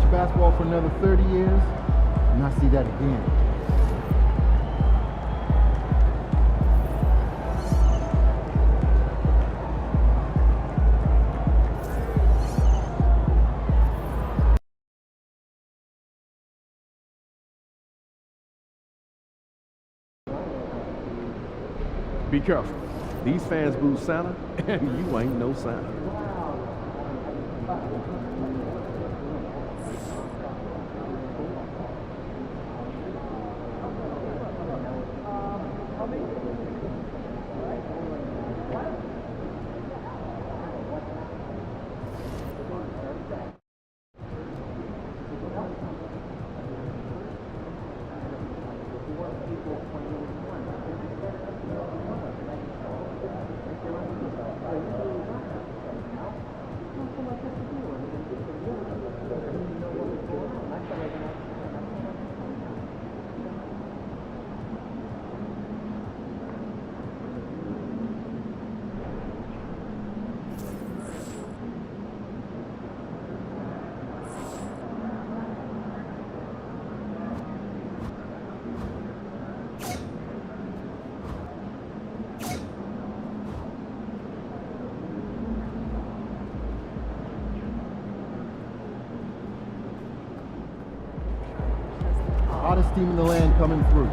watch basketball for another 30 years, and I see that again. Be careful. These fans boo Santa, and you ain't no Santa. Hottest team in the land coming through.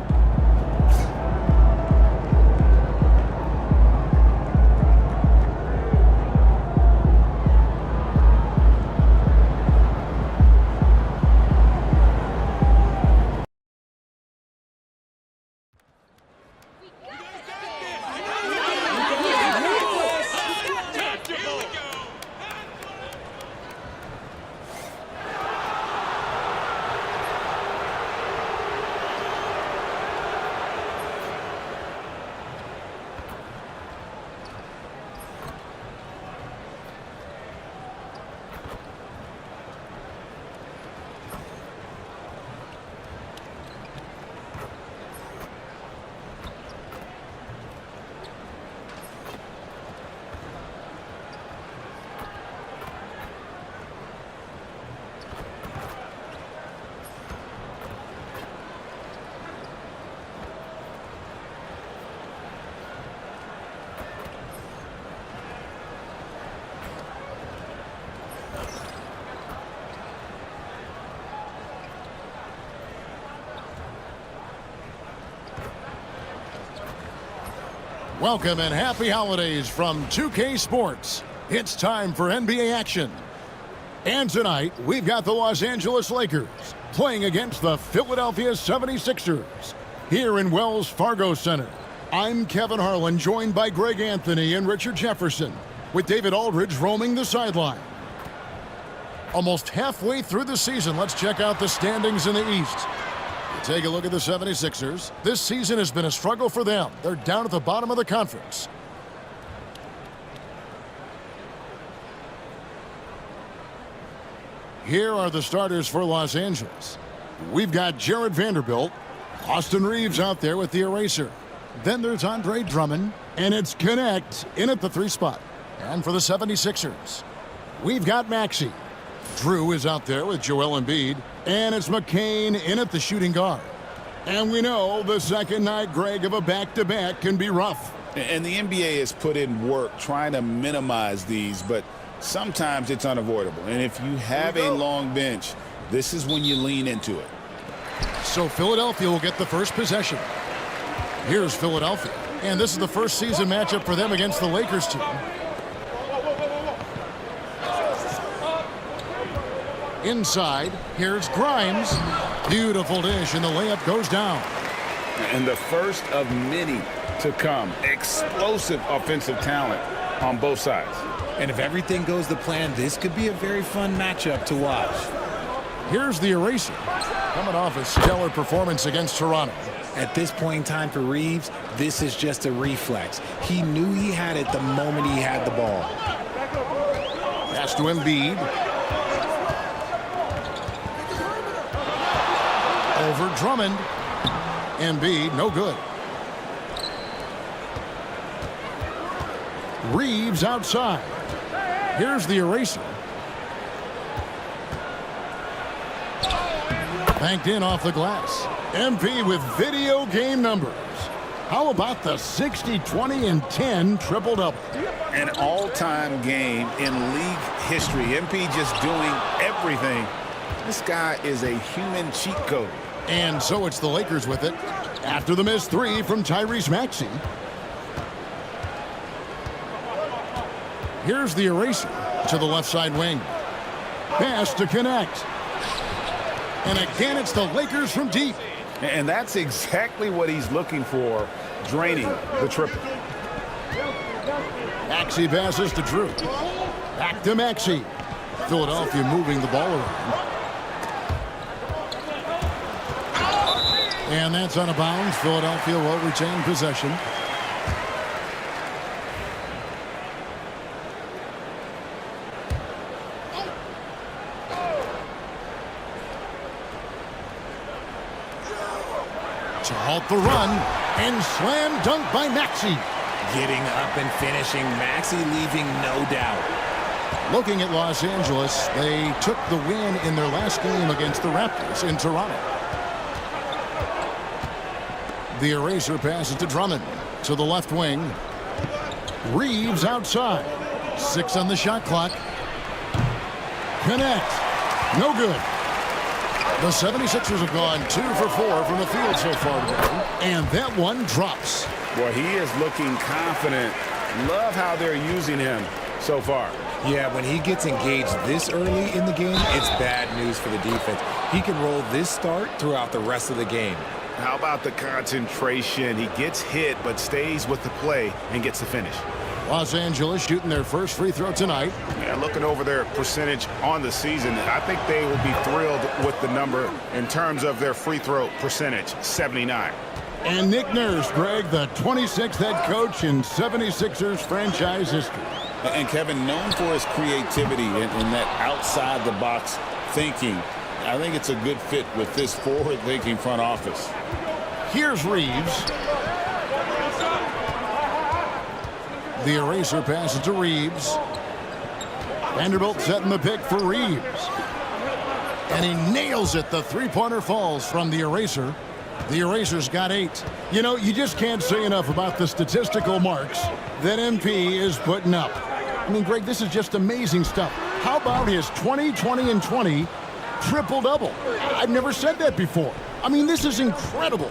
Welcome and happy holidays from 2K Sports. It's time for NBA action. And tonight, we've got the Los Angeles Lakers playing against the Philadelphia 76ers here in Wells Fargo Center. I'm Kevin Harlan, joined by Greg Anthony and Richard Jefferson, with David Aldridge roaming the sideline. Almost halfway through the season, let's check out the standings in the East. Take a look at the 76ers. This season has been a struggle for them. They're down at the bottom of the conference. Here are the starters for Los Angeles. We've got Jared Vanderbilt. Austin Reeves out there with the eraser. Then there's Andre Drummond. And it's Connect in at the 3 spot. And for the 76ers, we've got Maxey. Drew is out there with Joel Embiid. And it's McCain in at the shooting guard. And we know the second night, Greg, of a back-to-back can be rough. And the NBA has put in work trying to minimize these, but sometimes it's unavoidable. And if you have a long bench, this is when you lean into it. So Philadelphia will get the first possession. Here's Philadelphia. And this is the first season matchup for them against the Lakers team. Inside, here's Grimes. Beautiful dish, and the layup goes down. And the first of many to come. Explosive offensive talent on both sides. And if everything goes to plan, this could be a very fun matchup to watch. Here's the eraser. Coming off a stellar performance against Toronto. At this point in time for Reeves, this is just a reflex. He knew he had it the moment he had the ball. Pass to Embiid. Over Drummond. Embiid, no good. Reeves outside. Here's the eraser. Banked in off the glass. MP with video game numbers. How about the 60, 20, and 10 triple-double? An all-time game in league history. MP just doing everything. This guy is a human cheat code. And so it's the Lakers with it after the missed three from Tyrese Maxey. Here's the eraser to the left side wing. Pass to connect. And again, it's the Lakers from deep. And that's exactly what he's looking for, draining the triple. Maxey passes to Drew. Back to Maxey. Philadelphia moving the ball around. And that's out of bounds. Philadelphia will retain possession. To halt the run, and slam dunk by Maxey. Getting up and finishing. Maxey leaving no doubt. Looking at Los Angeles, they took the win in their last game against the Raptors in Toronto. The eraser passes to Drummond. To the left wing. Reeves outside. 6 on the shot clock. Connect. No good. The 76ers have gone 2 for 4 from the field so far today. And that one drops. Well, he is looking confident. Love how they're using him so far. Yeah, when he gets engaged this early in the game, it's bad news for the defense. He can roll this start throughout the rest of the game. How about the concentration? He gets hit, but stays with the play and gets the finish. Los Angeles shooting their first free throw tonight. Yeah, looking over their percentage on the season, I think they will be thrilled with the number in terms of their free throw percentage, 79. And Nick Nurse, Greg, the 26th head coach in 76ers franchise history. And Kevin, known for his creativity and that outside-the-box thinking, I think it's a good fit with this forward-thinking front office. Here's Reeves. The eraser passes to Reeves. Vanderbilt setting the pick for Reeves. And he nails it. The three-pointer falls from the eraser. The eraser's got 8. You know, you just can't say enough about the statistical marks that MP is putting up. I mean, Greg, this is just amazing stuff. How about his 20, 20, and 20 triple-double? I've never said that before. I mean, this is incredible.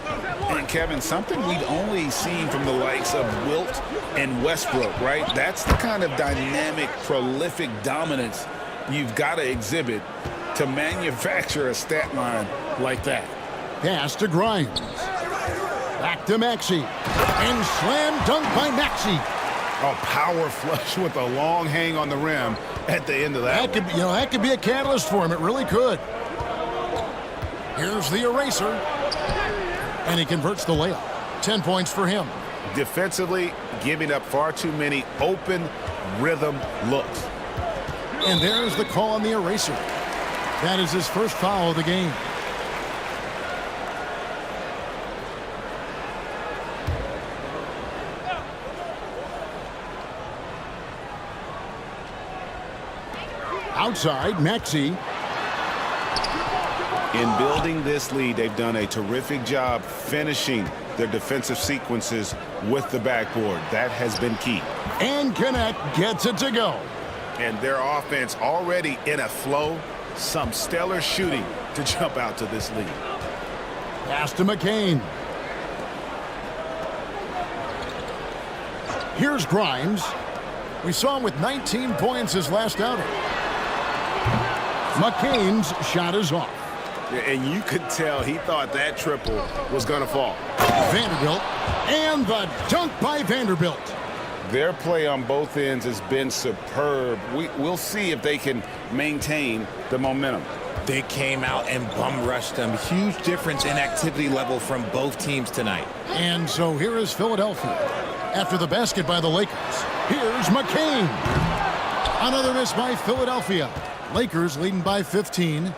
And Kevin, something we've only seen from the likes of Wilt and Westbrook, right? That's the kind of dynamic, prolific dominance you've got to exhibit to manufacture a stat line like that. Pass to Grimes. Back to Maxey. And slam dunk by Maxey. A power flush with a long hang on the rim at the end of that. That could be a catalyst for him. It really could. Here's the eraser. And he converts the layup. 10 points for him. Defensively, giving up far too many open rhythm looks. And there's the call on the eraser. That is his first foul of the game. Outside, Maxey. In building this lead, they've done a terrific job finishing their defensive sequences with the backboard. That has been key. And Connect gets it to go. And their offense already in a flow. Some stellar shooting to jump out to this lead. Pass to McCain. Here's Grimes. We saw him with 19 points his last outing. McCain's shot is off. And you could tell he thought that triple was going to fall. Vanderbilt, and the dunk by Vanderbilt. Their play on both ends has been superb. We'll see if they can maintain the momentum. They came out and bum rushed them. Huge difference in activity level from both teams tonight. And so here is Philadelphia. After the basket by the Lakers, here's McCain. Another miss by Philadelphia. Lakers leading by 15.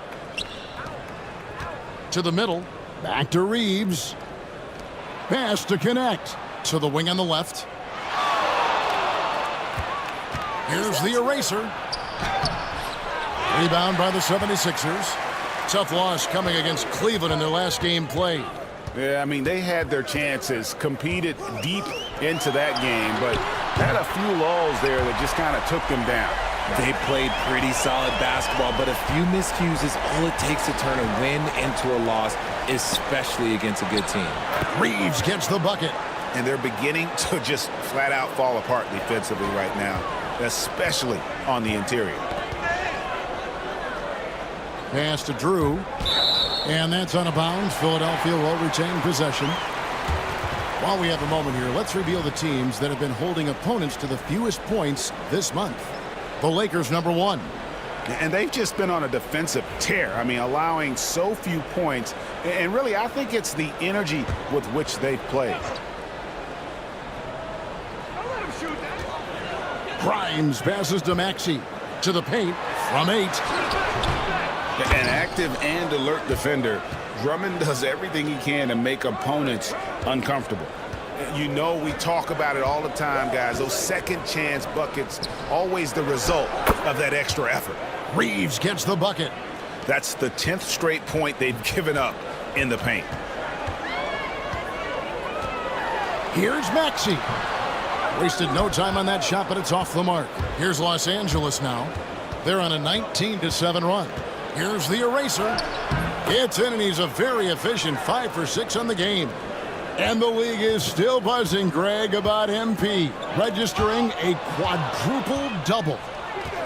To the middle, back to Reeves. Pass to Connect. To the wing on the left. Here's the eraser. Rebound by the 76ers. Tough loss coming against Cleveland in their last game played. Yeah, I mean, they had their chances, competed deep into that game, but had a few lulls there that just kind of took them down. They played pretty solid basketball, but a few miscues is all it takes to turn a win into a loss, especially against a good team. Reeves gets the bucket. And they're beginning to just flat out fall apart defensively right now, especially on the interior. Pass to Drew. And that's out of bounds. Philadelphia will retain possession. While we have a moment here, let's reveal the teams that have been holding opponents to the fewest points this month. The Lakers, number 1. And they've just been on a defensive tear. I mean, allowing so few points. And really, I think it's the energy with which they've played. Grimes passes to Maxey. To the paint from 8. An active and alert defender, Drummond does everything he can to make opponents uncomfortable. You know, we talk about it all the time, guys. Those second chance buckets, always the result of that extra effort. Reeves gets the bucket. That's the 10th straight point they've given up in the paint. Here's Maxey. Wasted no time on that shot, but it's off the mark. Here's Los Angeles now. They're on a 19-7 run. Here's the eraser. It's in, and he's a very efficient 5 for 6 on the game. And the league is still buzzing, Greg, about MP, registering a quadruple double.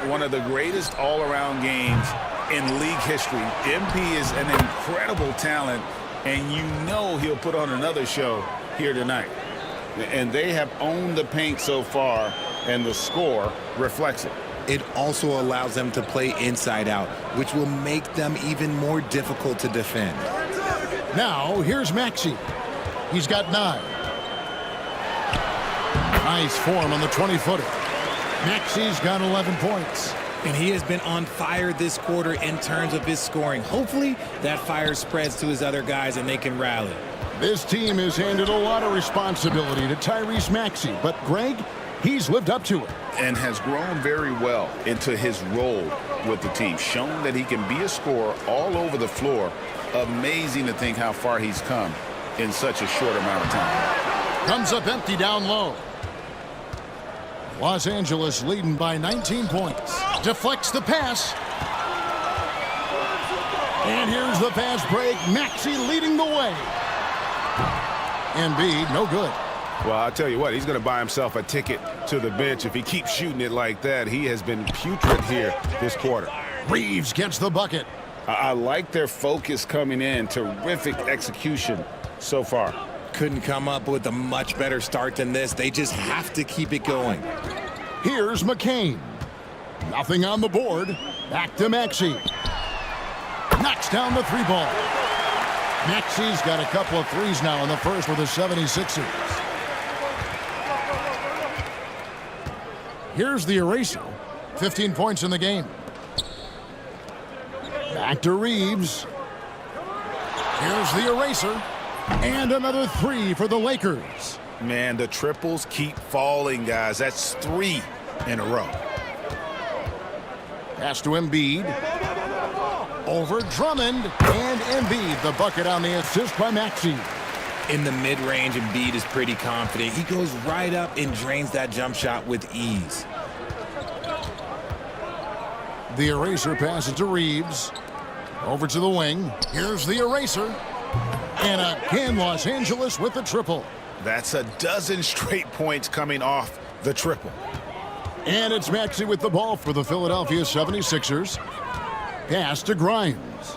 One of the greatest all-around games in league history. MP is an incredible talent, and you know he'll put on another show here tonight. And they have owned the paint so far, and the score reflects it. It also allows them to play inside out, which will make them even more difficult to defend. Now, here's Maxey. He's got 9. Nice form on the 20-footer. Maxey's got 11 points. And he has been on fire this quarter in terms of his scoring. Hopefully, that fire spreads to his other guys and they can rally. This team has handed a lot of responsibility to Tyrese Maxey, but Greg, he's lived up to it. And has grown very well into his role with the team. Shown that he can be a scorer all over the floor. Amazing to think how far he's come in such a short amount of time. Comes up empty down low. Los Angeles leading by 19 points. Deflects the pass. And here's the fast break. Maxey leading the way. Embiid, no good. Well, I'll tell you what, he's going to buy himself a ticket to the bench if he keeps shooting it like that. He has been putrid here this quarter. Reeves gets the bucket. I like their focus coming in. Terrific execution so far. Couldn't come up with a much better start than this. They just have to keep it going. Here's McCain. Nothing on the board. Back to Maxey. Knocks down the 3-ball. Maxey's got a couple of threes now in the first for the 76ers. Here's the eraser. 15 points in the game. Back to Reeves. Here's the eraser. And another 3 for the Lakers. Man, the triples keep falling, guys. That's 3 in a row. Pass to Embiid. Over Drummond. And Embiid, the bucket on the assist by Maxey. In the mid-range, Embiid is pretty confident. He goes right up and drains that jump shot with ease. The eraser passes to Reeves. Over to the wing. Here's the eraser. And again, Los Angeles with the triple. That's a dozen straight points coming off the triple. And it's Maxey with the ball for the Philadelphia 76ers. Pass to Grimes.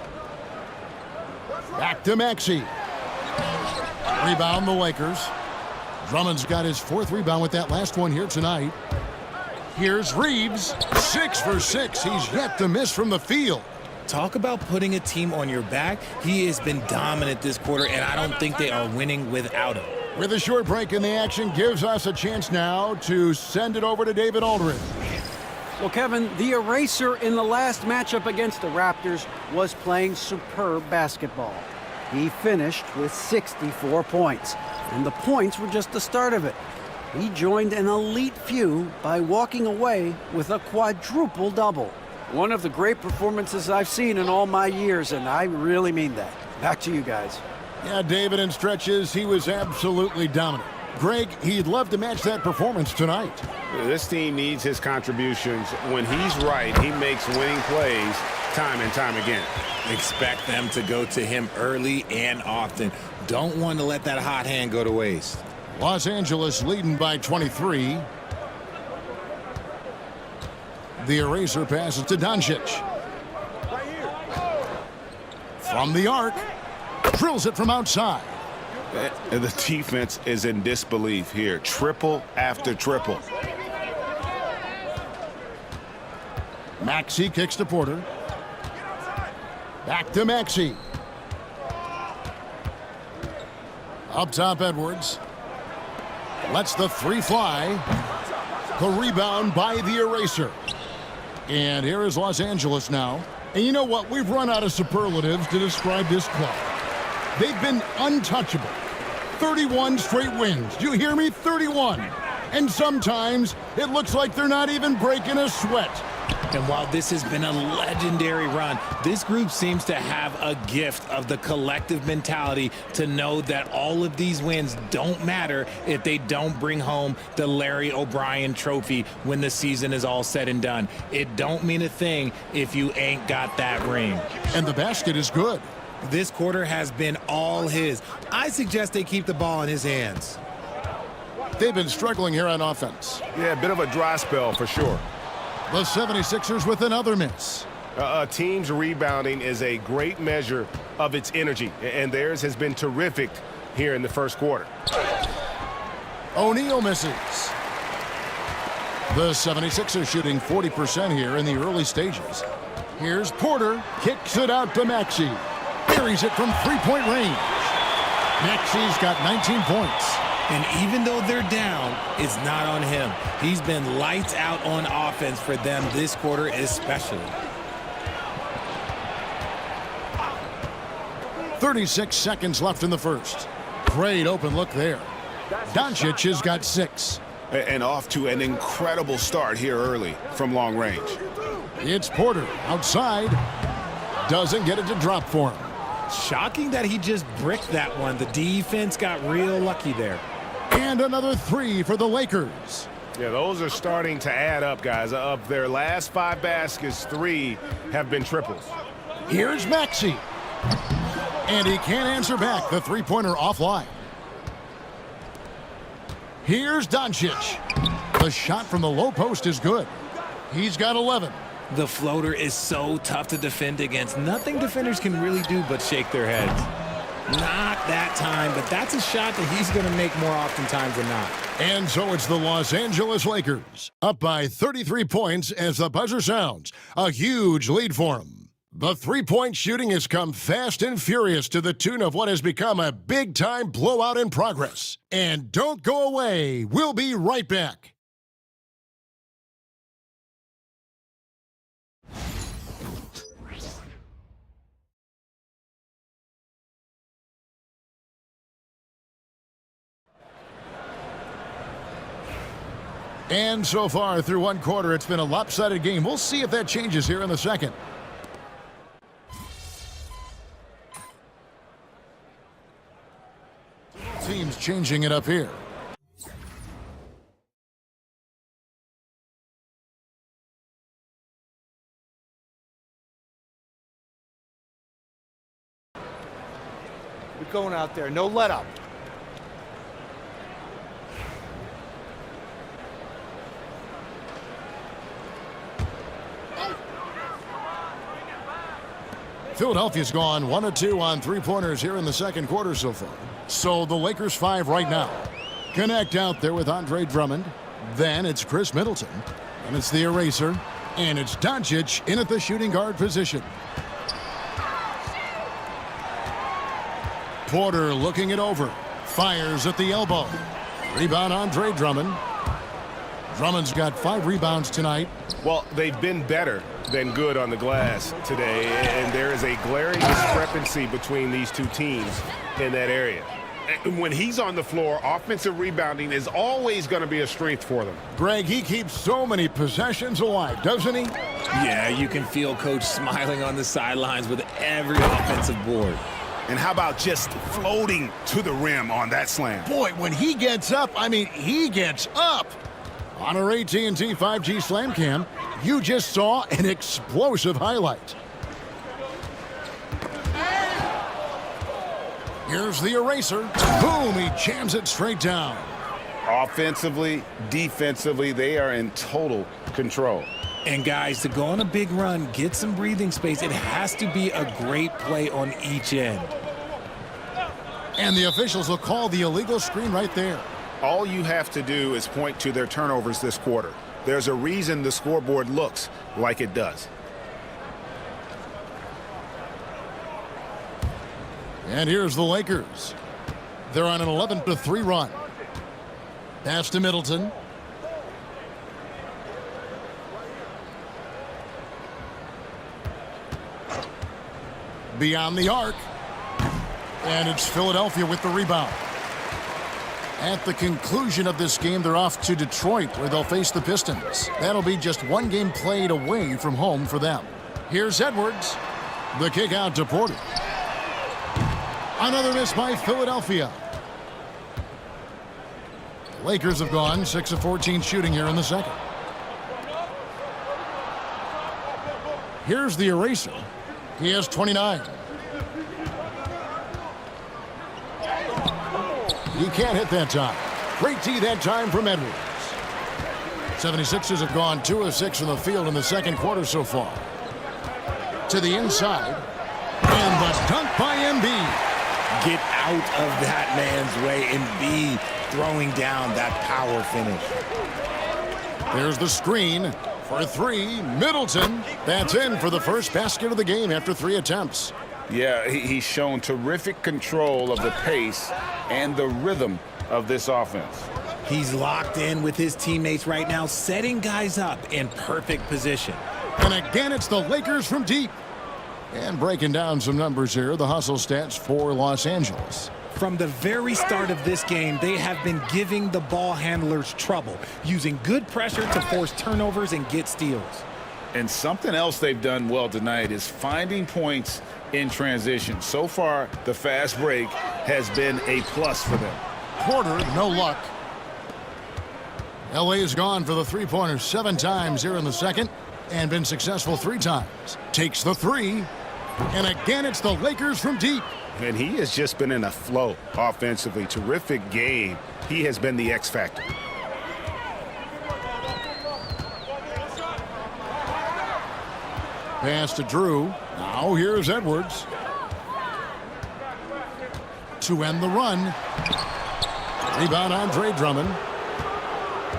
Back to Maxey. Rebound the Lakers. Drummond's got his 4th rebound with that last one here tonight. Here's Reeves. 6 for 6. He's yet to miss from the field. Talk about putting a team on your back. He has been dominant this quarter, and I don't think they are winning without him. With a short break in the action, gives us a chance now to send it over to David Aldridge. Well, Kevin, the eraser in the last matchup against the Raptors was playing superb basketball. He finished with 64 points, and the points were just the start of it. He joined an elite few by walking away with a quadruple double. One of the great performances I've seen in all my years, and I really mean that. Back to you guys. Yeah, David, in stretches, he was absolutely dominant. Greg, he'd love to match that performance tonight. This team needs his contributions. When he's right, he makes winning plays time and time again. Expect them to go to him early and often. Don't want to let that hot hand go to waste. Los Angeles leading by 23. The eraser passes to Doncic. From the arc, drills it from outside. The defense is in disbelief here. Triple after triple. Maxey kicks to Porter. Back to Maxey. Up top, Edwards. Lets the three fly. The rebound by the eraser. And here is Los Angeles now. And you know what? We've run out of superlatives to describe this club. They've been untouchable. 31 straight wins. Do you hear me? 31. And sometimes it looks like they're not even breaking a sweat. And while this has been a legendary run, this group seems to have a gift of the collective mentality to know that all of these wins don't matter if they don't bring home the Larry O'Brien trophy when the season is all said and done. It don't mean a thing if you ain't got that ring. And the basket is good. This quarter has been all his. I suggest they keep the ball in his hands. They've been struggling here on offense. Yeah, a bit of a dry spell for sure. The 76ers with another miss. A team's rebounding is a great measure of its energy, and theirs has been terrific here in the first quarter. O'Neal misses. The 76ers shooting 40% here in the early stages. Here's Porter, kicks it out to Maxey. Buries it from three-point range. Maxey's got 19 points. And even though they're down, it's not on him. He's been lights out on offense for them this quarter especially. 36 seconds left in the first. Great open look there. Doncic has got 6. And off to an incredible start here early from long range. It's Porter outside. Doesn't get it to drop for him. Shocking that he just bricked that one. The defense got real lucky there. And another 3 for the Lakers. Yeah, those are starting to add up, guys. Of their last 5 baskets, 3 have been triples. Here's Maxey. And he can't answer back. The three-pointer offline. Here's Doncic. The shot from the low post is good. He's got 11. The floater is so tough to defend against. Nothing defenders can really do but shake their heads. Not that time, but that's a shot that he's going to make more oftentimes than not. And so it's the Los Angeles Lakers, up by 33 points as the buzzer sounds. A huge lead for them. The three-point shooting has come fast and furious to the tune of what has become a big-time blowout in progress. And don't go away. We'll be right back. And so far through one quarter, it's been a lopsided game. We'll see if that changes here in the second. Teams changing it up here. We're going out there. No let up. Philadelphia's gone 1 of 2 on three-pointers here in the second quarter so far. So the Lakers 5 right now. Connect out there with Andre Drummond. Then it's Chris Middleton. And it's the eraser. And it's Doncic in at the shooting guard position. Porter looking it over. Fires at the elbow. Rebound Andre Drummond. Drummond's got 5 rebounds tonight. Well, they've been better than good on the glass today, and there is a glaring discrepancy between these two teams in that area. When he's on the floor, offensive rebounding is always going to be a strength for them. Greg, he keeps so many possessions alive, doesn't he? Yeah, you can feel Coach smiling on the sidelines with every offensive board. And how about just floating to the rim on that slam? Boy, when he gets up, I mean, he gets up. On our AT&T 5G Slam Cam, you just saw an explosive highlight. Here's the eraser. Boom, he jams it straight down. Offensively, defensively, they are in total control. And guys, to go on a big run, get some breathing space, it has to be a great play on each end. And the officials will call the illegal screen right there. All you have to do is point to their turnovers this quarter. There's a reason the scoreboard looks like it does. And here's the Lakers. They're on an 11-3 run. Pass to Middleton. Beyond the arc. And it's Philadelphia with the rebound. At the conclusion of this game, they're off to Detroit, where they'll face the Pistons. That'll be just one game played away from home for them. Here's Edwards. The kick out to Porter. Another miss by Philadelphia. The Lakers have gone 6 of 14 shooting here in the second. Here's the eraser. He has 29. He can't hit that time. Great tee that time from Edwards. 76ers have gone 2 of 6 from the field in the second quarter so far. To the inside. And the dunk by Embiid. Get out of that man's way and be throwing down that power finish. There's the screen for 3. Middleton. That's in for the first basket of the game after 3 attempts. Yeah, he's shown terrific control of the pace and the rhythm of this offense. He's locked in with his teammates right now, setting guys up in perfect position. And again, it's the Lakers from deep. And breaking down some numbers here, the hustle stats for Los Angeles. From the very start of this game, they have been giving the ball handlers trouble, using good pressure to force turnovers and get steals. And something else they've done well tonight is finding points in transition. So far, the fast break has been a plus for them. Porter, no luck. LA has gone for the three-pointer 7 times here in the second and been successful 3 times. Takes the 3. And again, it's the Lakers from deep. And he has just been in a flow offensively. Terrific game. He has been the X factor. Pass to Drew. Now here's Edwards. To end the run. Rebound Andre Drummond.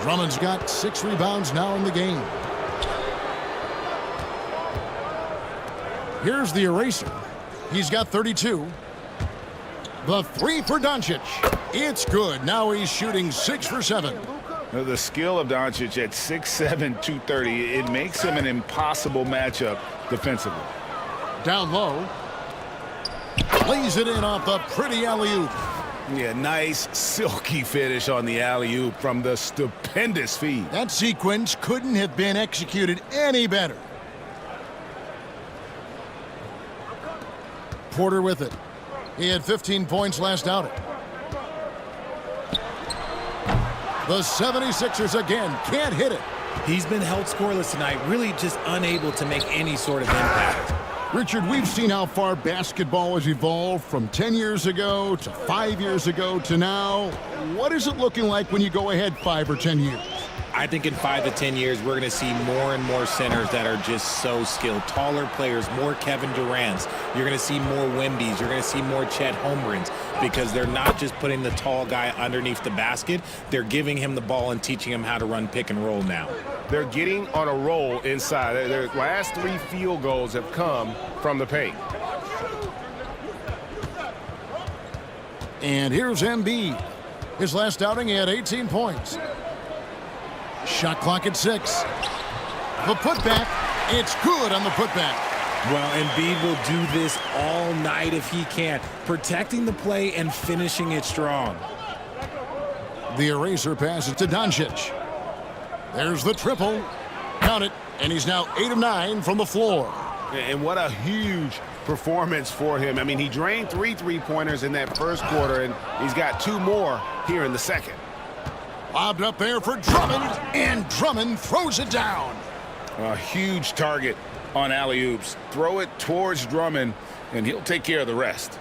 Drummond's got 6 rebounds now in the game. Here's the eraser. He's got 32. The 3 for Doncic. It's good. Now he's shooting 6 for 7. The skill of Doncic at 6'7", 230, it makes him an impossible matchup defensively. Down low. Lays it in off the pretty alley-oop. Yeah, nice silky finish on the alley-oop from the stupendous feed. That sequence couldn't have been executed any better. Porter with it. He had 15 points last outing. The 76ers again can't hit it. He's been held scoreless tonight, really just unable to make any sort of impact. Richard, we've seen how far basketball has evolved from 10 years ago to 5 years ago to now. What is it looking like when you go ahead 5 or 10 years? I think in 5 to 10 years, we're going to see more and more centers that are just so skilled. Taller players, more Kevin Durant's. You're going to see more Wemby's. You're going to see more Chet Holmgrens because they're not just putting the tall guy underneath the basket. They're giving him the ball and teaching him how to run pick and roll now. They're getting on a roll inside. Their last 3 field goals have come from the paint. And here's Embiid. His last outing, he had 18 points. Shot clock at 6. The putback, it's good on the putback. Well, Embiid will do this all night if he can, protecting the play and finishing it strong. The eraser passes to Doncic. There's the triple. Count it, and he's now 8 of 9 from the floor. And what a huge performance for him. I mean, he drained 3 3-pointers in that first quarter, and he's got 2 more here in the second. Lobbed up there for Drummond, and Drummond throws it down. A huge target on alley-oops. Throw it towards Drummond, and he'll take care of the rest.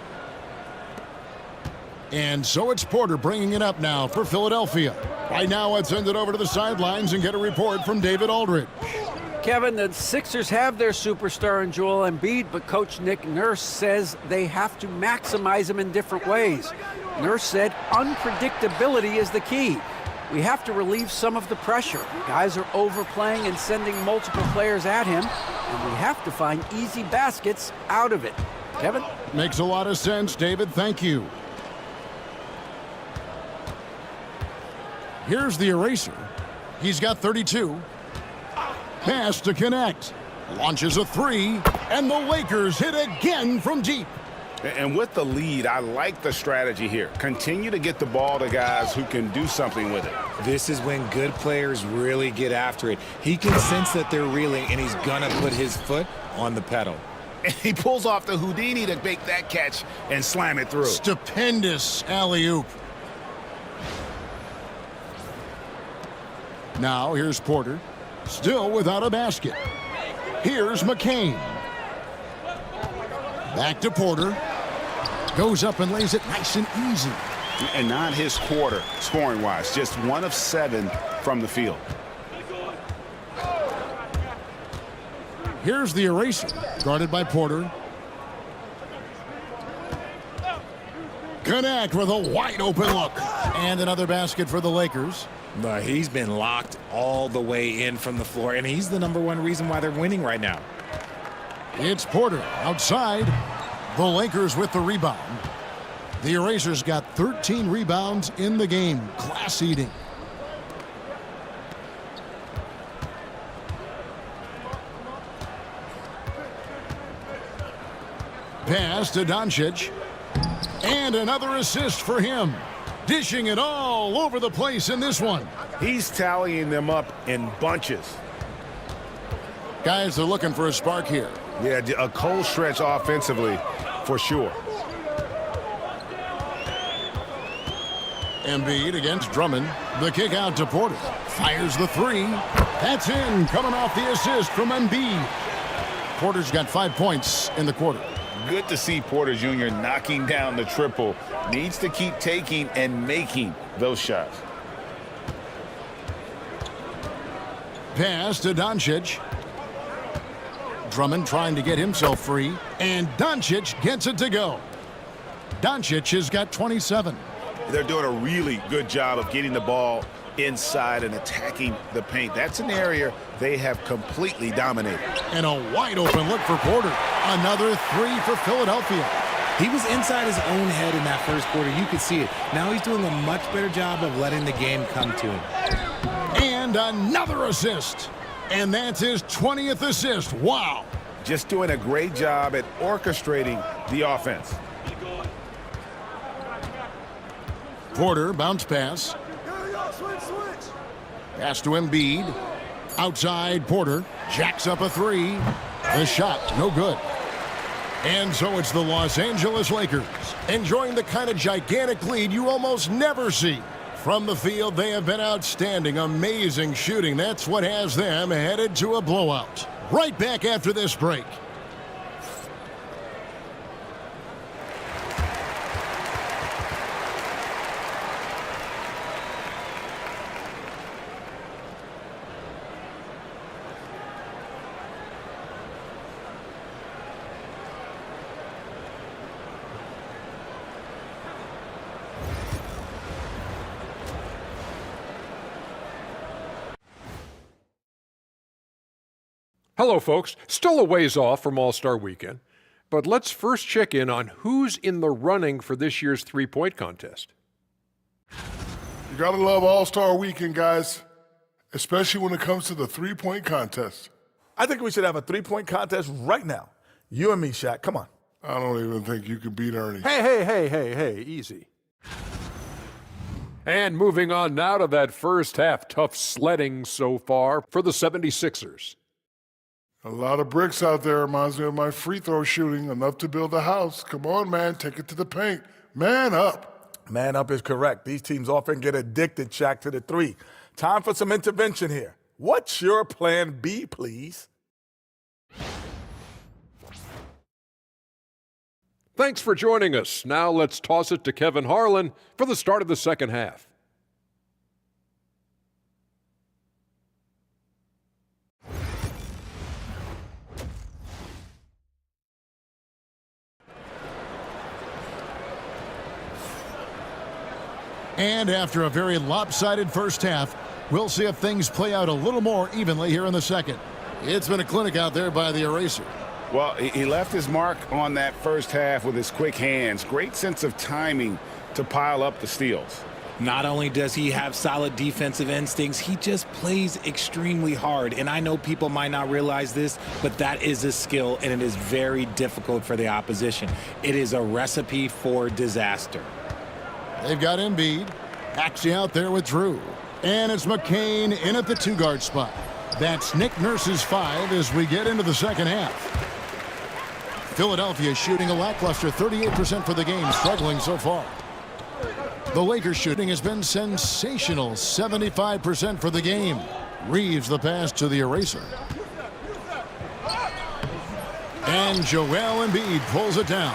And so it's Porter bringing it up now for Philadelphia. Right now, let's send it over to the sidelines and get a report from David Aldridge. Kevin, the Sixers have their superstar in Joel Embiid, but Coach Nick Nurse says they have to maximize him in different ways. Nurse said unpredictability is the key. We have to relieve some of the pressure. Guys are overplaying and sending multiple players at him, and we have to find easy baskets out of it. Kevin? Makes a lot of sense, David. Thank you. Here's the eraser. He's got 32. Pass to connect. Launches a 3, and the Lakers hit again from deep. And with the lead, I like the strategy here. Continue to get the ball to guys who can do something with it. This is when good players really get after it. He can sense that they're reeling, and he's going to put his foot on the pedal. And he pulls off the Houdini to make that catch and slam it through. Stupendous alley-oop. Now here's Porter, still without a basket. Here's McCain. Back to Porter. Goes up and lays it nice and easy. And not his quarter, scoring-wise. Just 1 of 7 from the field. Here's the eraser, guarded by Porter. Connect with a wide-open look. And another basket for the Lakers. But he's been locked all the way in from the floor, and he's the #1 reason why they're winning right now. It's Porter outside. The Lakers with the rebound. The Erasers got 13 rebounds in the game. Class eating. Pass to Doncic. And another assist for him. Dishing it all over the place in this one. He's tallying them up in bunches. Guys are looking for a spark here. Yeah, a cold stretch offensively, for sure. Embiid against Drummond. The kick out to Porter. Fires the 3. That's in, coming off the assist from Embiid. Porter's got 5 points in the quarter. Good to see Porter Jr. knocking down the triple. Needs to keep taking and making those shots. Pass to Doncic. Drummond trying to get himself free. And Doncic gets it to go. Doncic has got 27. They're doing a really good job of getting the ball inside and attacking the paint. That's an area they have completely dominated. And a wide open look for Porter. Another 3 for Philadelphia. He was inside his own head in that first quarter. You could see it. Now he's doing a much better job of letting the game come to him. And another assist. And that's his 20th assist. Wow. Just doing a great job at orchestrating the offense. Porter, bounce pass. Pass to Embiid. Outside, Porter. Jacks up a 3. The shot, no good. And so it's the Los Angeles Lakers, enjoying the kind of gigantic lead you almost never see. From the field, they have been outstanding, amazing shooting. That's what has them headed to a blowout. Right back after this break. Hello, folks. Still a ways off from All-Star Weekend, but let's first check in on who's in the running for this year's three-point contest. You gotta love All-Star Weekend, guys, especially when it comes to the three-point contest. I think we should have a three-point contest right now. You and me, Shaq. Come on. I don't even think you can beat Ernie. Hey, easy. And moving on now to that first half, tough sledding so far for the 76ers. A lot of bricks out there reminds me of my free throw shooting, enough to build a house. Come on, man, take it to the paint. Man up. Man up is correct. These teams often get addicted, Shaq, to the three. Time for some intervention here. What's your plan B, please? Thanks for joining us. Now let's toss it to Kevin Harlan for the start of the second half. And after a very lopsided first half, we'll see if things play out a little more evenly here in the second. It's been a clinic out there by the eraser. Well, he left his mark on that first half with his quick hands. Great sense of timing to pile up the steals. Not only does he have solid defensive instincts, he just plays extremely hard. And I know people might not realize this, but that is a skill, and it is very difficult for the opposition. It is a recipe for disaster. They've got Embiid. Maxey out there with Drew. And it's McCain in at the two-guard spot. That's Nick Nurse's 5 as we get into the second half. Philadelphia shooting a lackluster 38% for the game, struggling so far. The Lakers shooting has been sensational, 75% for the game. Reeves the pass to the eraser. And Joel Embiid pulls it down.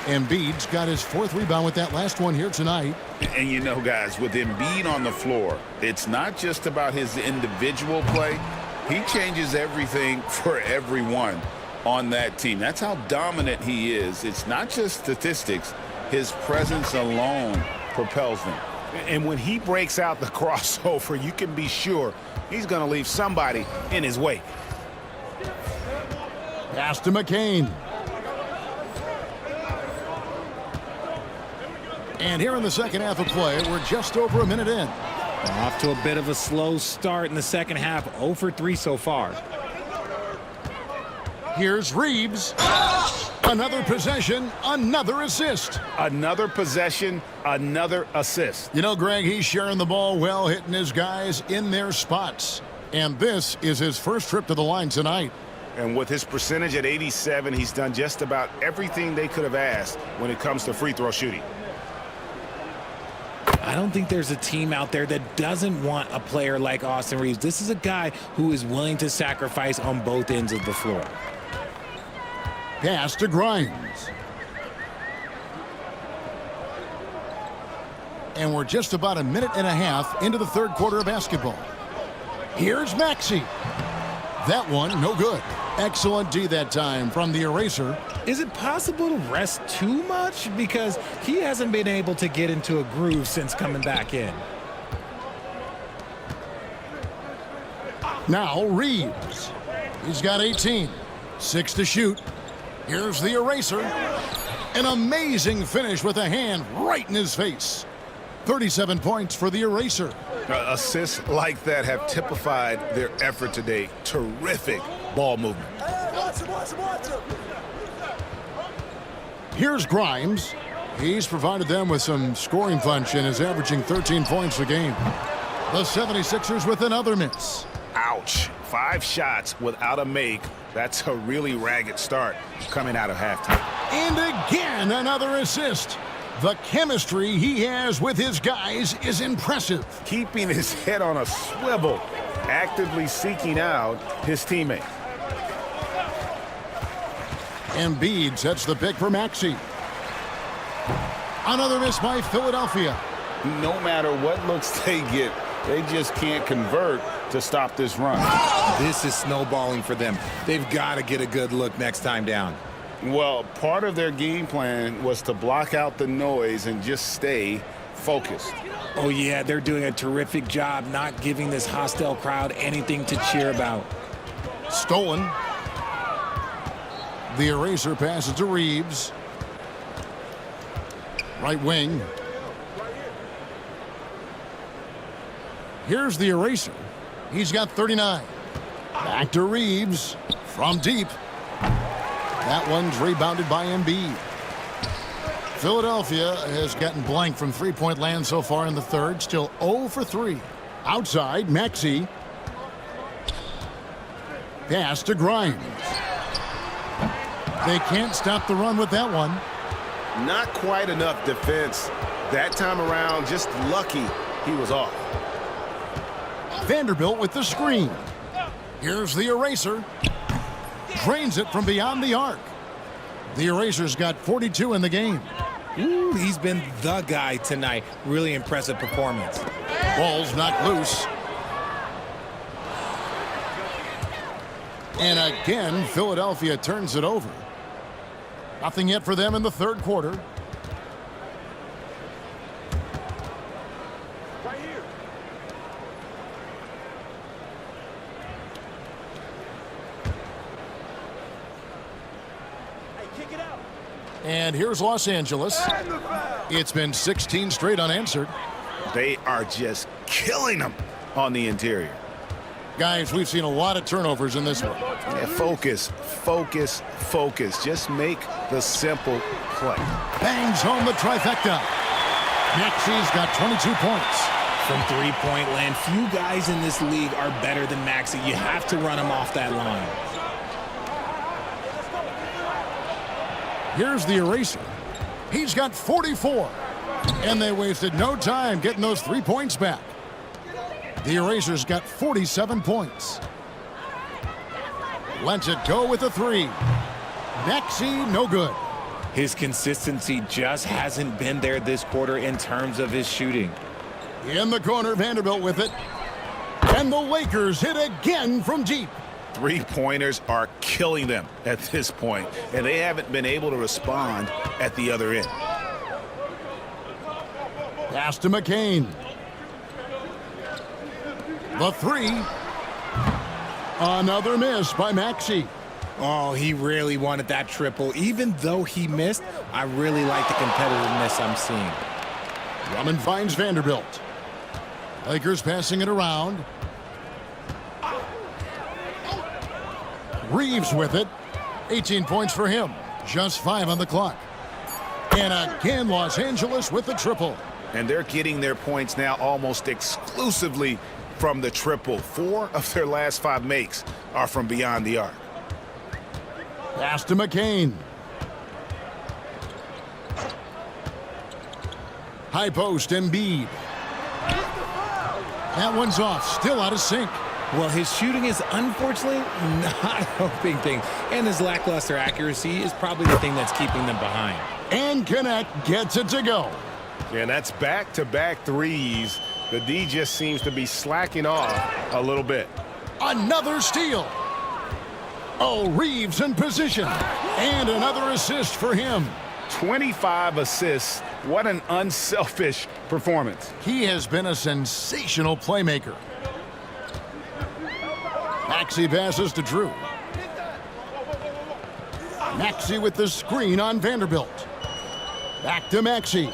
Embiid's got his 4th rebound with that last one here tonight. And you know, guys, with Embiid on the floor, it's not just about his individual play. He changes everything for everyone on that team. That's how dominant he is. It's not just statistics. His presence alone propels them. And when he breaks out the crossover, you can be sure he's going to leave somebody in his wake. Pass to McCain. And here in the second half of play, we're just over a minute in. Off to a bit of a slow start in the second half, 0 for 3 so far. Here's Reeves. Another possession, another assist. Another possession, another assist. You know, Greg, he's sharing the ball well, hitting his guys in their spots. And this is his first trip to the line tonight. And with his percentage at 87, he's done just about everything they could have asked when it comes to free throw shooting. I don't think there's a team out there that doesn't want a player like Austin Reeves. This is a guy who is willing to sacrifice on both ends of the floor. Pass to Grimes. And we're just about a minute and a half into the third quarter of basketball. Here's Maxey. That one, no good. Excellent D that time from the eraser. Is it possible to rest too much? Because he hasn't been able to get into a groove since coming back in. Now Reeves. He's got 18. 6 to shoot. Here's the eraser. An amazing finish with a hand right in his face. 37 points for the eraser. Assists like that have typified their effort today. Terrific ball movement. Here's Grimes. He's provided them with some scoring punch and is averaging 13 points a game. The 76ers with another miss. Ouch. 5 shots without a make. That's a really ragged start coming out of halftime. And again, another assist. The chemistry he has with his guys is impressive. Keeping his head on a swivel, actively seeking out his teammate. Embiid sets the pick for Maxey. Another miss by Philadelphia. No matter what looks they get, they just can't convert to stop this run. This is snowballing for them. They've got to get a good look next time down. Well, part of their game plan was to block out the noise and just stay focused. Oh, yeah, they're doing a terrific job not giving this hostile crowd anything to cheer about. Stolen. The eraser passes to Reeves. Right wing. Here's the eraser. He's got 39. Back to Reeves from deep. That one's rebounded by Embiid. Philadelphia has gotten blank from three-point land so far in the third. Still 0 for 3. Outside, Maxey. Pass to Grimes. They can't stop the run with that one. Not quite enough defense. That time around, just lucky he was off. Vanderbilt with the screen. Here's the eraser. Drains it from beyond the arc. The eraser's got 42 in the game. Ooh, he's been the guy tonight. Really impressive performance. Ball's knocked loose. And again, Philadelphia turns it over. Nothing yet for them in the third quarter. Right here. Hey, kick it out. And here's Los Angeles. It's been 16 straight unanswered. They are just killing them on the interior. Guys, we've seen a lot of turnovers in this one. Yeah, focus, focus, focus. Just make the simple play. Bangs home the trifecta. Maxey's got 22 points. From three-point land, few guys in this league are better than Maxey. You have to run him off that line. Here's the eraser. He's got 44. And they wasted no time getting those 3 points back. The eraser's got 47 points. Lets it go with a 3. Maxey, no good. His consistency just hasn't been there this quarter in terms of his shooting. In the corner, Vanderbilt with it. And the Lakers hit again from deep. Three-pointers are killing them at this point, and they haven't been able to respond at the other end. Pass to McCain. The 3. Another miss by Maxey. Oh, he really wanted that triple. Even though he missed, I really like the competitiveness I'm seeing. Drummond finds Vanderbilt. Lakers passing it around. Reeves with it. 18 points for him. Just 5 on the clock. And again, Los Angeles with the triple. And they're getting their points now almost exclusively from the triple. 4 of their last 5 makes are from beyond the arc. Pass to McCain. High post, Embiid. That one's off, still out of sync. Well, his shooting is unfortunately not a big thing, and his lackluster accuracy is probably the thing that's keeping them behind. And Connect gets it to go. And that's back-to-back threes. The D just seems to be slacking off a little bit. Another steal. Oh, Reeves in position. And another assist for him. 25 assists. What an unselfish performance. He has been a sensational playmaker. Maxey passes to Drew. Maxey with the screen on Vanderbilt. Back to Maxey.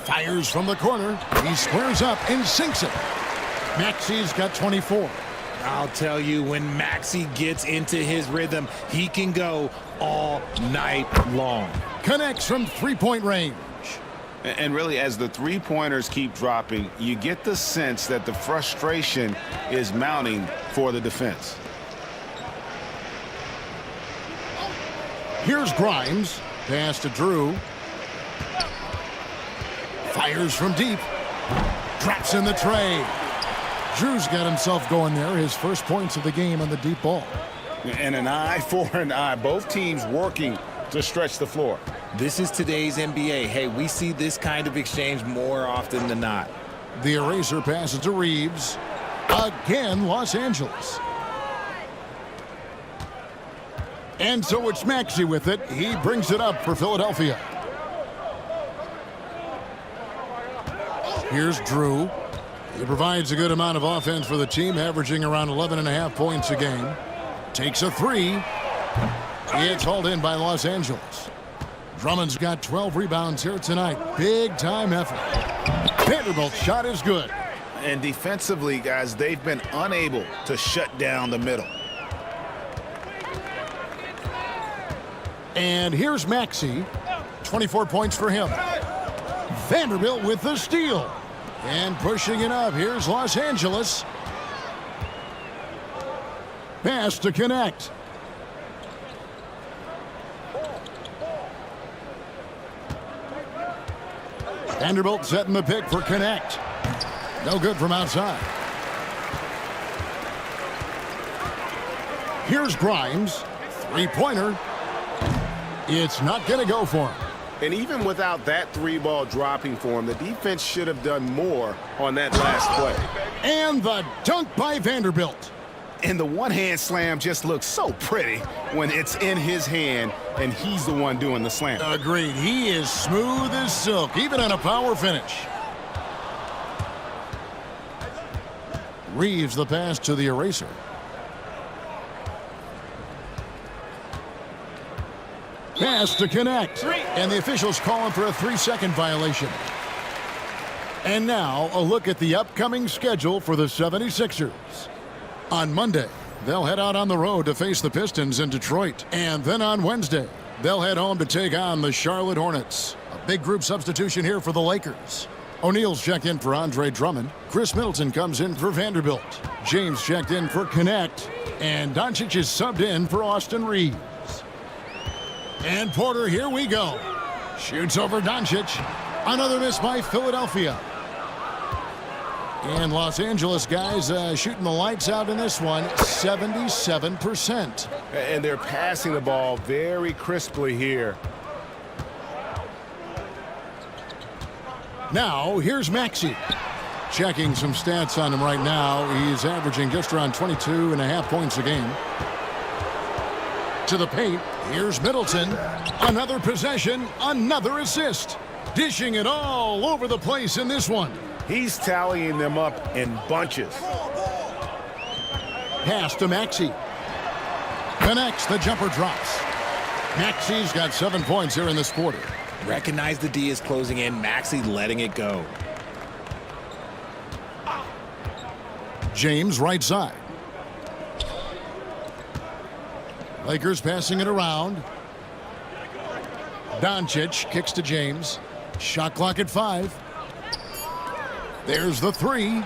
Fires from the corner. He squares up and sinks it. Maxey's got 24. I'll tell you, when Maxey gets into his rhythm, he can go all night long. Connects from three-point range. And really, as the three-pointers keep dropping, you get the sense that the frustration is mounting for the defense. Here's Grimes. Pass to Drew. Fires from deep. Drops in the tray. Drew's got himself going there. His first points of the game on the deep ball. And an eye for an eye. Both teams working to stretch the floor. This is today's NBA. Hey, we see this kind of exchange more often than not. The eraser passes to Reeves. Again, Los Angeles. And so it's Maxey with it. He brings it up for Philadelphia. Here's Drew. He provides a good amount of offense for the team, averaging around 11.5 points a game. Takes a 3. It's hauled in by Los Angeles. Drummond's got 12 rebounds here tonight. Big time effort. Vanderbilt's shot is good. And defensively, guys, they've been unable to shut down the middle. And here's Maxey. 24 points for him. Vanderbilt with the steal. And pushing it up. Here's Los Angeles. Pass to connect. Vanderbilt setting the pick for connect. No good from outside. Here's Grimes. Three-pointer. It's not going to go for him. And even without that three ball dropping for him, the defense should have done more on that last play. And the dunk by Vanderbilt. And the one-hand slam just looks so pretty when it's in his hand and he's the one doing the slam. Agreed. He is smooth as silk, even on a power finish. Reeves the pass to the eraser. Pass to connect. And the officials calling for a 3-second violation. And now a look at the upcoming schedule for the 76ers. On Monday, they'll head out on the road to face the Pistons in Detroit. And then on Wednesday, they'll head home to take on the Charlotte Hornets. A big group substitution here for the Lakers. O'Neal's checked in for Andre Drummond. Chris Middleton comes in for Vanderbilt. James checked in for Connect. And Doncic is subbed in for Austin Reeves. And Porter, here we go. Shoots over Doncic. Another miss by Philadelphia. And Los Angeles guys shooting the lights out in this one, 77%. And they're passing the ball very crisply here. Now, here's Maxey. Checking some stats on him right now. He's averaging just around 22.5 points a game. To the paint, here's Middleton. Another possession, another assist. Dishing it all over the place in this one. He's tallying them up in bunches. Pass to Maxey. Connects, the jumper drops. Maxey's got 7 points here in this quarter. Recognize the D is closing in. Maxey letting it go. James right side. Lakers passing it around. Doncic kicks to James. Shot clock at 5. There's the three.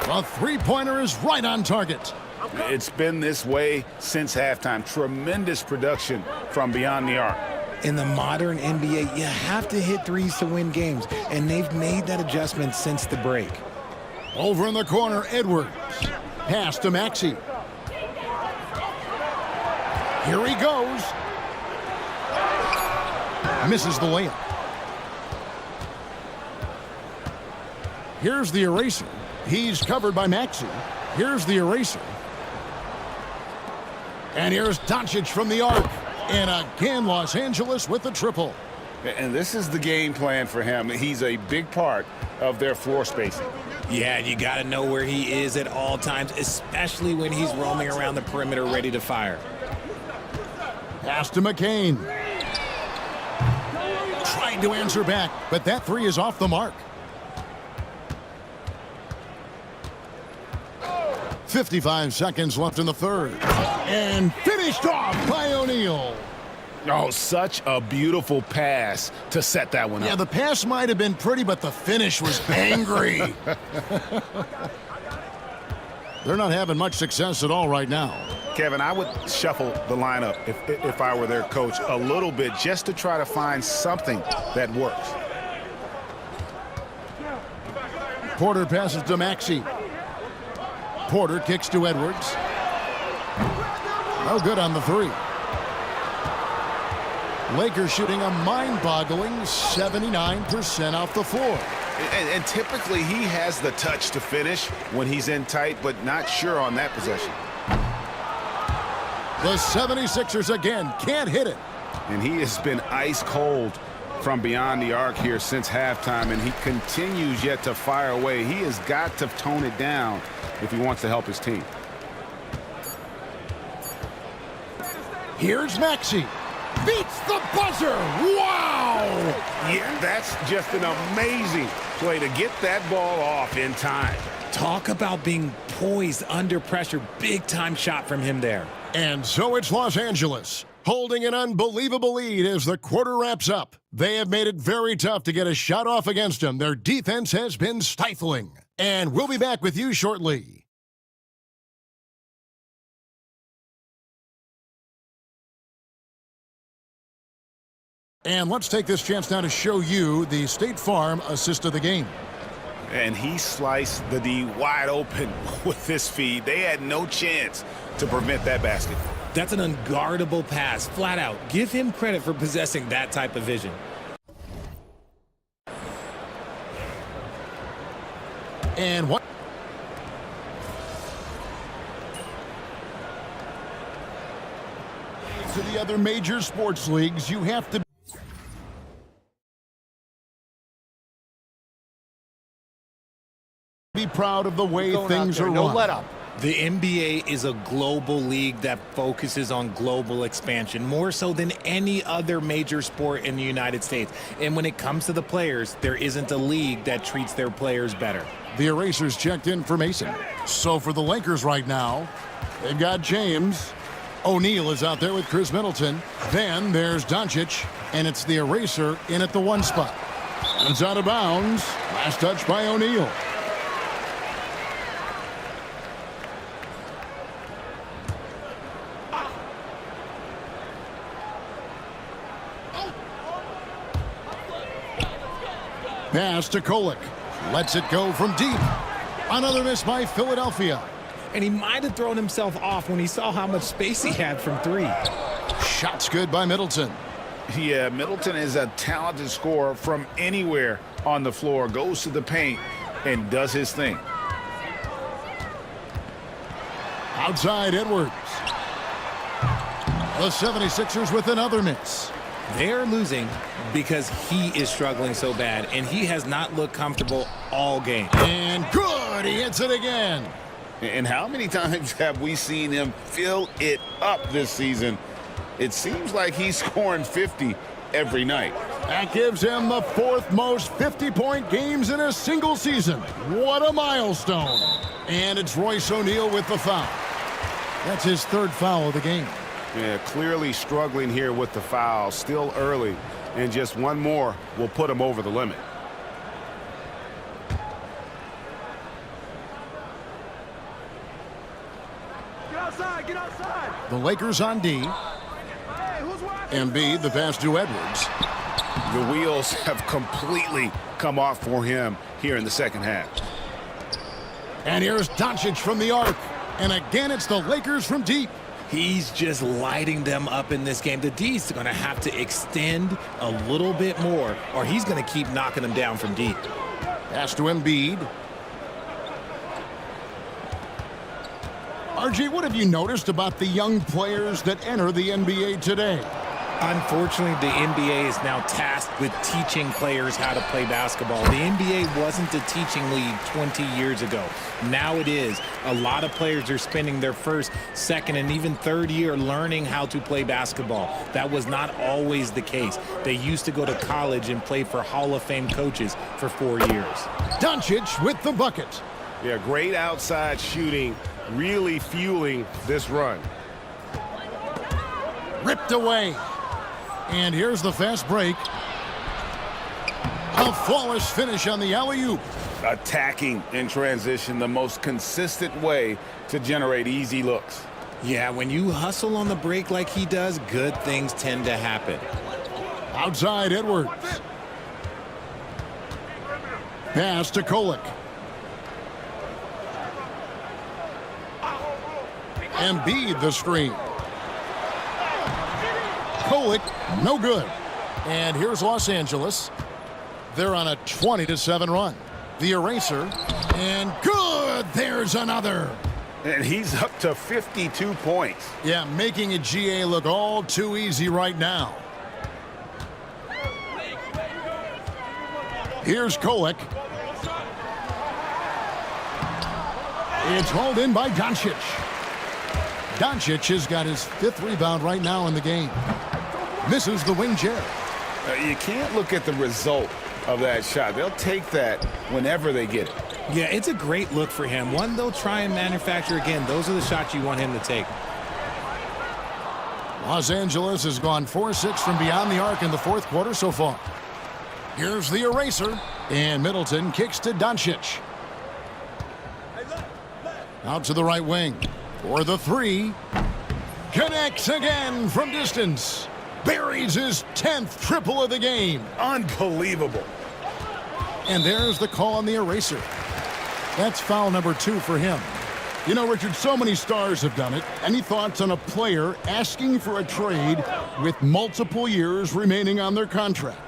The three-pointer is right on target. It's been this way since halftime. Tremendous production from beyond the arc. In the modern NBA, you have to hit threes to win games, and they've made that adjustment since the break. Over in the corner, Edwards. Pass to Maxey. Here he goes. Misses the layup. Here's the eraser. He's covered by Maxey. Here's the eraser. And here's Doncic from the arc. And again, Los Angeles with the triple. And this is the game plan for him. He's a big part of their floor spacing. Yeah, you got to know where he is at all times, especially when he's roaming around the perimeter ready to fire. Pass to McCain. Trying to answer back, but that three is off the mark. 55 seconds left in the third. And finished off by O'Neal. Oh, such a beautiful pass to set that one up. Yeah, the pass might have been pretty, but the finish was angry. They're not having much success at all right now. Kevin, I would shuffle the lineup if I were their coach a little bit just to try to find something that works. Porter passes to Maxey. Porter kicks to Edwards. No good on the three. Lakers shooting a mind-boggling 79% off the floor. And typically he has the touch to finish when he's in tight, but not sure on that possession. The 76ers again can't hit it. And he has been ice cold from beyond the arc here since halftime, and he continues yet to fire away. He has got to tone it down if he wants to help his team. Here's Maxey. Beats the buzzer. Wow! Yeah, that's just an amazing play to get that ball off in time. Talk about being poised under pressure. Big time shot from him there. And so it's Los Angeles holding an unbelievable lead as the quarter wraps up. They have made it very tough to get a shot off against them. Their defense has been stifling. And we'll be back with you shortly. And let's take this chance now to show you the State Farm assist of the game. And he sliced the D wide open with this feed. They had no chance to prevent that basket. That's an unguardable pass, flat out. Give him credit for possessing that type of vision. And what? To the other major sports leagues, you have to be proud of the way things are no run. let up. The NBA is a global league that focuses on global expansion, more so than any other major sport in the United States. And when it comes to the players, there isn't a league that treats their players better. The Erasers checked in for Mason. So for the Lakers right now, they've got James. O'Neal is out there with Chris Middleton. Then there's Doncic, and it's the Eraser in at the 1 spot. It's out of bounds. Last touch by O'Neal. Pass to Kolek. Lets it go from deep. Another miss by Philadelphia. And he might have thrown himself off when he saw how much space he had from 3. Shots good by Middleton. Yeah, Middleton is a talented scorer from anywhere on the floor. Goes to the paint and does his thing. Outside Edwards. The 76ers with another miss. They're losing because he is struggling so bad, and he has not looked comfortable all game. And good, he hits it again. And how many times have we seen him fill it up this season? It seems like he's scoring 50 every night. That gives him the 4th most 50-point games in a single season. What a milestone. And it's Royce O'Neal with the foul. That's his 3rd foul of the game. Yeah, clearly struggling here with the foul. Still early, and just one more will put him over the limit. Get outside, get outside. The Lakers on D. Hey, who's watching? Embiid, the pass to Edwards. The wheels have completely come off for him here in the second half. And here's Doncic from the arc. And again, it's the Lakers from deep. He's just lighting them up in this game. The D's going to have to extend a little bit more, or he's going to keep knocking them down from deep. Pass to Embiid. RJ, what have you noticed about the young players that enter the NBA today? Unfortunately, the NBA is now tasked with teaching players how to play basketball. The NBA wasn't a teaching league 20 years ago. Now it is. A lot of players are spending their 1st, 2nd, and even 3rd year learning how to play basketball. That was not always the case. They used to go to college and play for Hall of Fame coaches for 4 years. Doncic with the bucket. Yeah, great outside shooting, really fueling this run. Ripped away. And here's the fast break. A flawless finish on the alley-oop. Attacking in transition, the most consistent way to generate easy looks. Yeah, when you hustle on the break like he does, good things tend to happen. Outside Edwards. Pass to Kolek. Embiid the screen. Kolek, no good. And here's Los Angeles. They're on a 20-7 run. The Eraser, and good! There's another. And he's up to 52 points. Yeah, making a GA look all too easy right now. Here's Kolek. It's hauled in by Doncic. Doncic has got his 5th rebound right now in the game. Misses the wing chair. You can't look at the result of that shot. They'll take that whenever they get it. Yeah, it's a great look for him. One they'll try and manufacture again. Those are the shots you want him to take. Los Angeles has gone 4-6 from beyond the arc in the fourth quarter so far. Here's the eraser, and Middleton kicks to Doncic. Out to the right wing for the three. Connects again from distance. Buries his 10th triple of the game. Unbelievable. And there's the call on the eraser. That's foul number 2 for him. You know, Richard, so many stars have done it. Any thoughts on a player asking for a trade with multiple years remaining on their contract?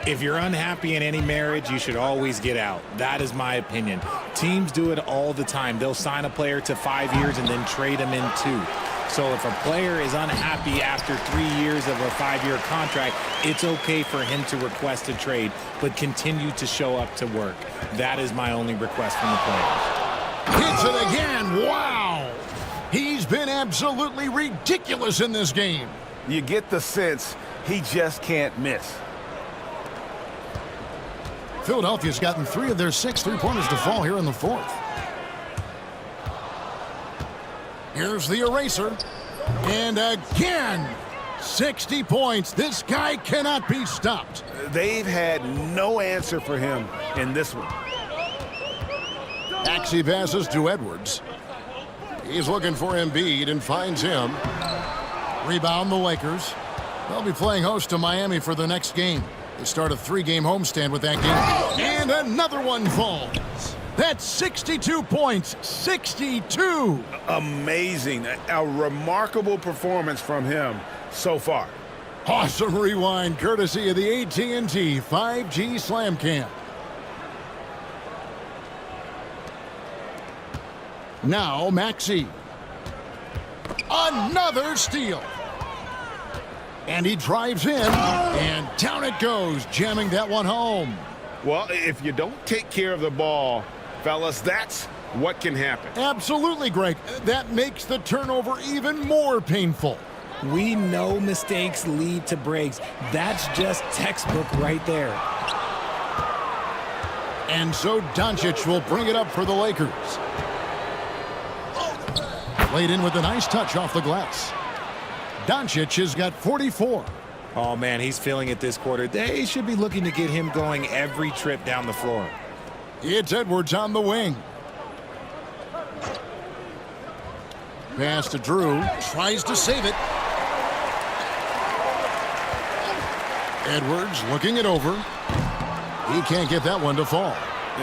If you're unhappy in any marriage, you should always get out. That is my opinion. Teams do it all the time. They'll sign a player to 5 years and then trade him in 2. So if a player is unhappy after 3 years of a 5-year contract, it's okay for him to request a trade, but continue to show up to work. That is my only request from the players. Hits it again. Wow. He's been absolutely ridiculous in this game. You get the sense he just can't miss. Philadelphia's gotten 3 of their 6 3-pointers to fall here in the fourth. Here's the eraser. And again, 60 points. This guy cannot be stopped. They've had no answer for him in this one. Maxey passes to Edwards. He's looking for Embiid and finds him. Rebound the Lakers. They'll be playing host to Miami for the next game. They start a 3-game homestand with that game. And another one falls. That's 62 points. 62. Amazing. A remarkable performance from him so far. Awesome rewind courtesy of the AT&T 5G Slam Cam. Now Maxey. Another steal. And he drives in, and down it goes, jamming that one home. Well, if you don't take care of the ball, fellas, that's what can happen. Absolutely, Greg. That makes the turnover even more painful. We know mistakes lead to breaks. That's just textbook right there. And so Doncic will bring it up for the Lakers. Laid in with a nice touch off the glass. Doncic has got 44. Oh, man, he's feeling it this quarter. They should be looking to get him going every trip down the floor. It's Edwards on the wing. Pass to Drew. Tries to save it. Edwards looking it over. He can't get that one to fall.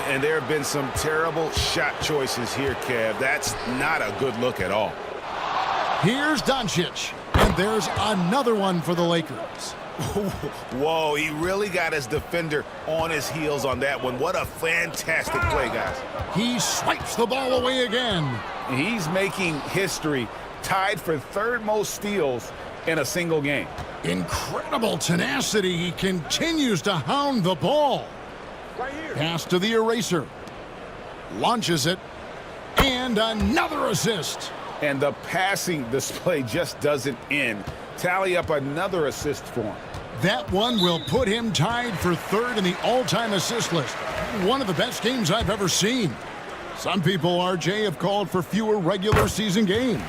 And there have been some terrible shot choices here, Kev. That's not a good look at all. Here's Doncic. And there's another one for the Lakers. Whoa, he really got his defender on his heels on that one. What a fantastic play, guys. He swipes the ball away again. He's making history, tied for 3rd most steals in a single game. Incredible tenacity. He continues to hound the ball. Pass to the eraser. Launches it. And another assist. And the passing display just doesn't end. Tally up another assist for him. That one will put him tied for 3rd in the all-time assist list. One of the best games I've ever seen. Some people, RJ, have called for fewer regular season games.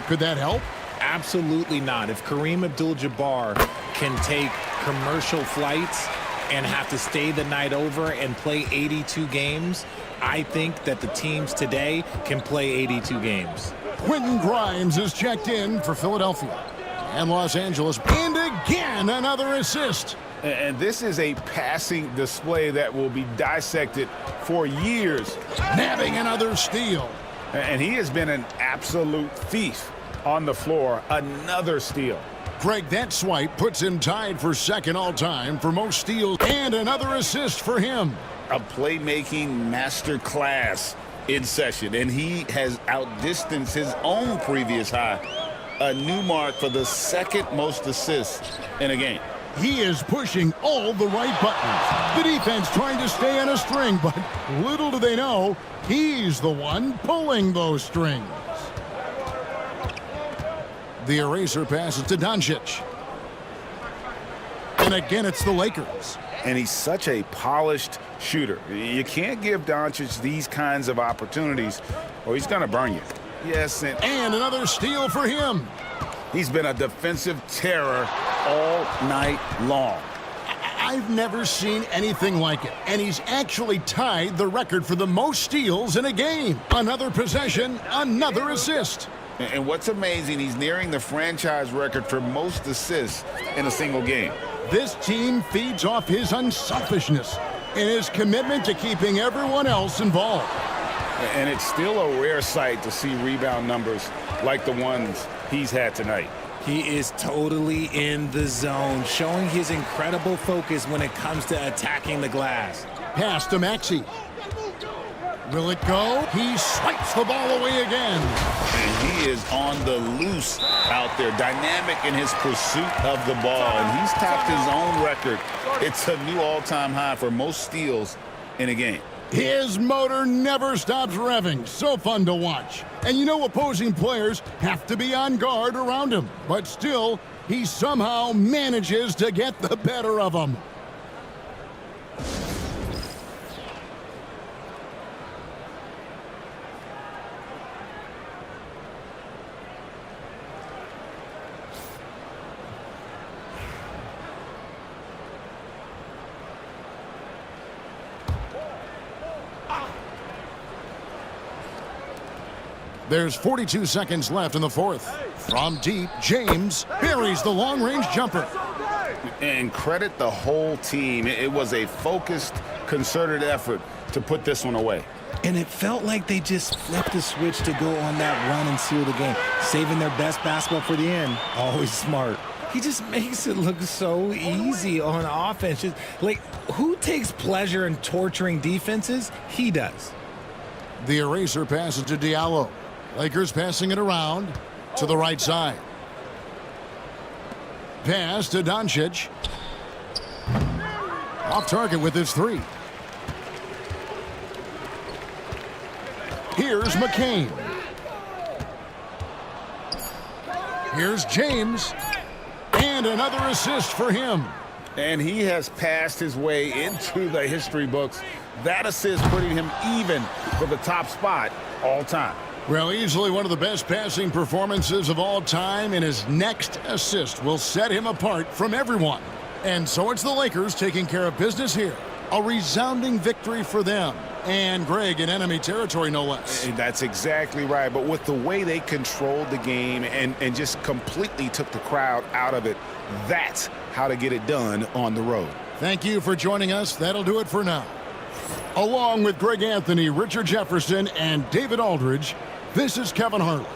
Could that help? Absolutely not. If Kareem Abdul-Jabbar can take commercial flights and have to stay the night over and play 82 games, I think that the teams today can play 82 games. Quentin Grimes is checked in for Philadelphia. And Los Angeles. And again, another assist. And this is a passing display that will be dissected for years. Nabbing another steal. And he has been an absolute thief on the floor. Another steal. Greg, that swipe puts him tied for 2nd all-time for most steals. And another assist for him. A playmaking masterclass in session, and he has outdistanced his own previous high. A new mark for the 2nd most assists in a game. He is pushing all the right buttons. The defense trying to stay on a string, but little do they know, he's the one pulling those strings. The eraser passes to Doncic. And again, it's the Lakers. And he's such a polished shooter. You can't give Doncic these kinds of opportunities or he's going to burn you. Yes, and another steal for him. He's been a defensive terror all night long. I've never seen anything like it, and he's actually tied the record for the most steals in a game. Another possession, another assist. And what's amazing, he's nearing the franchise record for most assists in a single game. This team feeds off his unselfishness and his commitment to keeping everyone else involved. And it's still a rare sight to see rebound numbers like the ones he's had tonight. He is totally in the zone, showing his incredible focus when it comes to attacking the glass. Pass to Maxey. Will it go? He swipes the ball away again. And he is on the loose out there, dynamic in his pursuit of the ball. And he's topped his own record. It's a new all-time high for most steals in a game. His motor never stops revving. So fun to watch. And you know opposing players have to be on guard around him. But still, he somehow manages to get the better of them. There's 42 seconds left in the fourth. From deep, James buries the long-range jumper. And credit the whole team. It was a focused, concerted effort to put this one away. And it felt like they just flipped the switch to go on that run and seal the game, saving their best basketball for the end. Always smart. He just makes it look so easy on offense. Just, like, who takes pleasure in torturing defenses? He does. The eraser passes to Diallo. Lakers passing it around to the right side. Pass to Doncic. Off target with his three. Here's McCain. Here's James. And another assist for him. And he has passed his way into the history books. That assist putting him even for the top spot all time. Well, easily one of the best passing performances of all time, and his next assist will set him apart from everyone. And so it's the Lakers taking care of business here. A resounding victory for them. And Greg in enemy territory, no less. That's exactly right. But with the way they controlled the game and just completely took the crowd out of it, that's how to get it done on the road. Thank you for joining us. That'll do it for now. Along with Greg Anthony, Richard Jefferson, and David Aldridge, this is Kevin Harlan.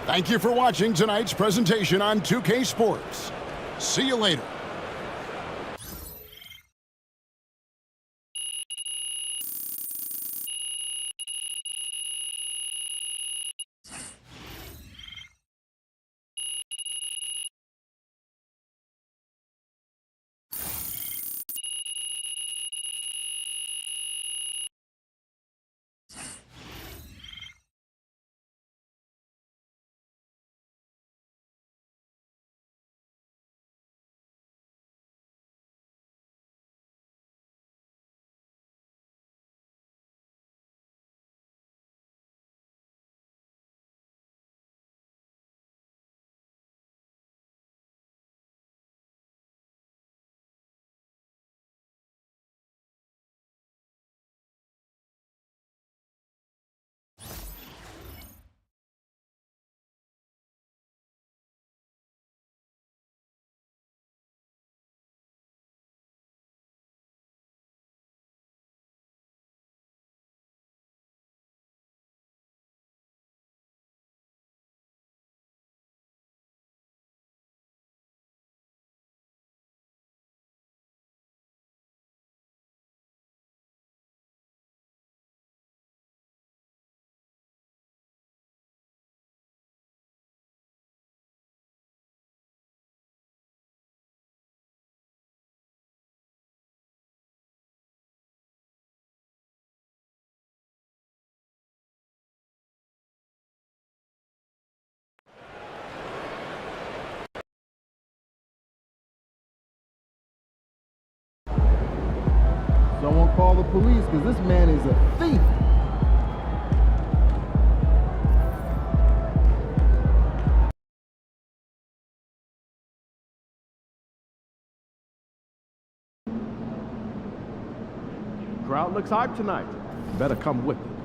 Thank you for watching tonight's presentation on 2K Sports. See you later. Someone call the police because this man is a thief. Crowd looks hyped tonight. Better come with it.